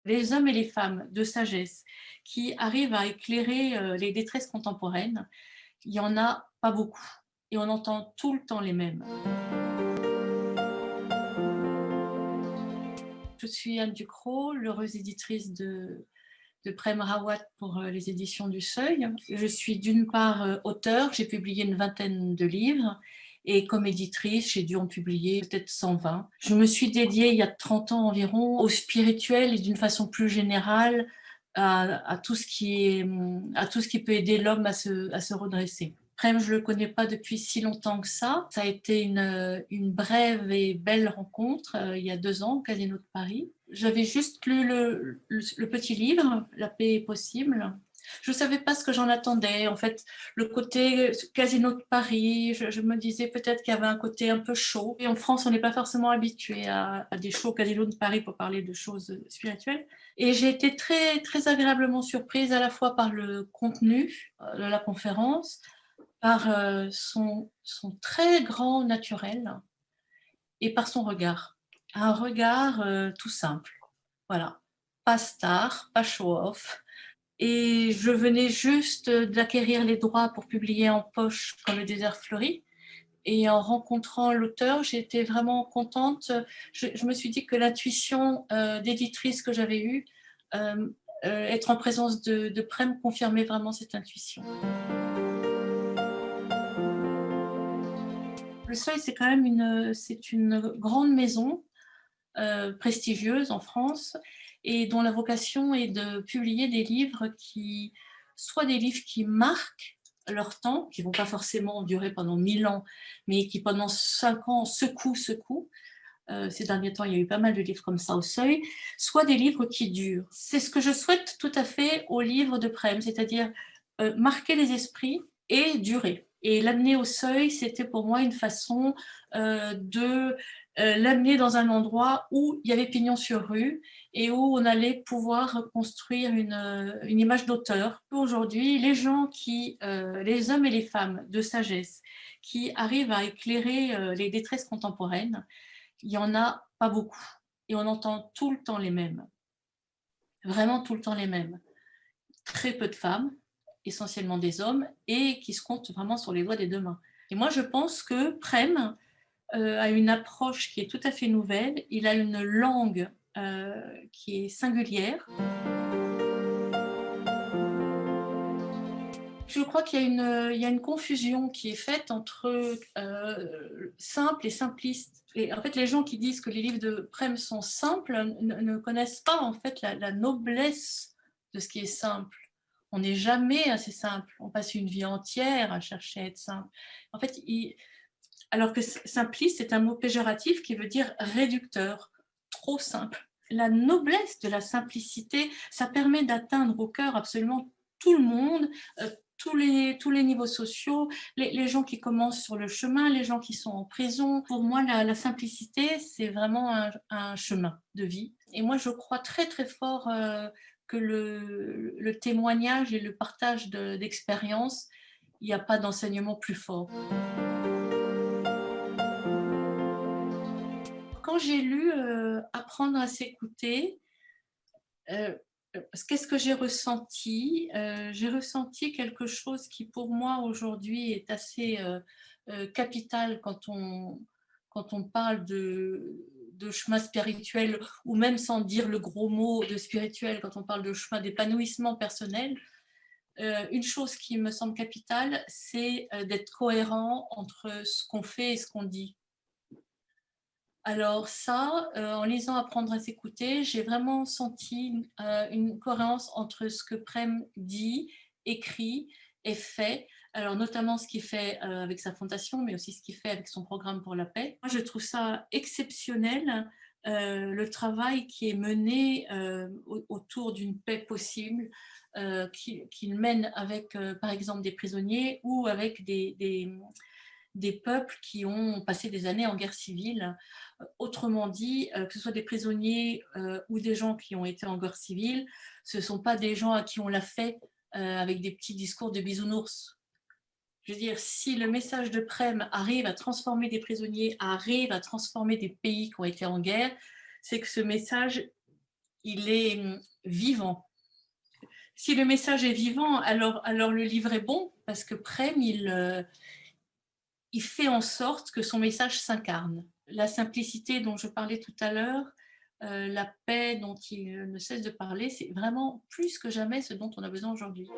les hommes et les femmes de sagesse qui arrivent à éclairer les détresses contemporaines, il n'y en a pas beaucoup et on entend tout le temps les mêmes. Je suis Anne Ducrot, l'heureuse éditrice de Prem Rawat pour les éditions du Seuil. Je suis d'une part auteure, j'ai publié une vingtaine de livres, et comme éditrice, j'ai dû en publier peut-être 120. Je me suis dédiée il y a 30 ans environ au spirituel et d'une façon plus générale à tout ce à tout ce qui peut aider l'homme à se redresser. Prem, je ne le connais pas depuis si longtemps que ça. Ça a été une brève et belle rencontre il y a 2 ans au Casino de Paris. J'avais juste lu le petit livre, La paix est possible. Je ne savais pas ce que j'en attendais. En fait, le côté Casino de Paris, je me disais peut-être qu'il y avait un côté un peu chaud. Et en France, on n'est pas forcément habitué à des shows Casino de Paris pour parler de choses spirituelles. Et j'ai été très, très agréablement surprise à la fois par le contenu de la conférence, par son très grand naturel et par son regard. Un regard tout simple. Voilà. Pas star, pas show-off. Et je venais juste d'acquérir les droits pour publier en poche Quand le désert fleurit. Et en rencontrant l'auteur, j'ai été vraiment contente. Je me suis dit que l'intuition d'éditrice que j'avais eue, être en présence de Prem confirmait vraiment cette intuition. Le Seuil, c'est quand même c'est une grande maison prestigieuse en France et dont la vocation est de publier des livres soit des livres qui marquent leur temps, qui ne vont pas forcément durer pendant 1000 ans, mais qui pendant 5 ans secouent. Ces derniers temps, il y a eu pas mal de livres comme ça au Seuil, soit des livres qui durent. C'est ce que je souhaite tout à fait aux livres de Prem, c'est-à-dire marquer les esprits et durer. Et l'amener au Seuil, c'était pour moi une façon de l'amener dans un endroit où il y avait pignon sur rue et où on allait pouvoir construire une image d'auteur. Aujourd'hui, les hommes et les femmes de sagesse qui arrivent à éclairer les détresses contemporaines, il n'y en a pas beaucoup. Et on entend tout le temps les mêmes. Vraiment tout le temps les mêmes. Très peu de femmes, essentiellement des hommes, et qui se comptent vraiment sur les doigts des 2 mains. Et moi, je pense que Prem a une approche qui est tout à fait nouvelle. Il a une langue qui est singulière. Je crois il y a une confusion qui est faite entre simple et simpliste. Et en fait, les gens qui disent que les livres de Prem sont simples ne connaissent pas en fait la noblesse de ce qui est simple. On n'est jamais assez simple. On passe une vie entière à chercher à être simple. En fait, alors que simpliste, c'est un mot péjoratif qui veut dire réducteur, trop simple. La noblesse de la simplicité, ça permet d'atteindre au cœur absolument tout le monde, tous les niveaux sociaux, les gens qui commencent sur le chemin, les gens qui sont en prison. Pour moi, la simplicité, c'est vraiment un chemin de vie. Et moi, je crois très très fort que le témoignage et le partage d'expériences, il n'y a pas d'enseignement plus fort. Quand j'ai lu Apprendre à s'écouter, euh, qu'est-ce que j'ai ressenti? J'ai ressenti quelque chose qui pour moi aujourd'hui est assez capital quand on parle de chemin spirituel, ou même sans dire le gros mot de spirituel, quand on parle de chemin d'épanouissement personnel. Une chose qui me semble capitale, c'est d'être cohérent entre ce qu'on fait et ce qu'on dit. Alors ça, en lisant Apprendre à s'écouter, j'ai vraiment senti une cohérence entre ce que Prem dit, écrit et fait. Alors notamment ce qu'il fait avec sa fondation, mais aussi ce qu'il fait avec son programme pour la paix. Moi, je trouve ça exceptionnel, le travail qui est mené autour d'une paix possible, qu'il mène avec, par exemple, des prisonniers ou avec des peuples qui ont passé des années en guerre civile. Autrement dit, que ce soit des prisonniers ou des gens qui ont été en guerre civile, ce ne sont pas des gens à qui on l'a fait avec des petits discours de bisounours. Je veux dire, si le message de Prem arrive à transformer des prisonniers, arrive à transformer des pays qui ont été en guerre, c'est que ce message, il est vivant. Si le message est vivant, alors le livre est bon, parce que Prem, il fait en sorte que son message s'incarne. La simplicité dont je parlais tout à l'heure, la paix dont il ne cesse de parler, c'est vraiment plus que jamais ce dont on a besoin aujourd'hui.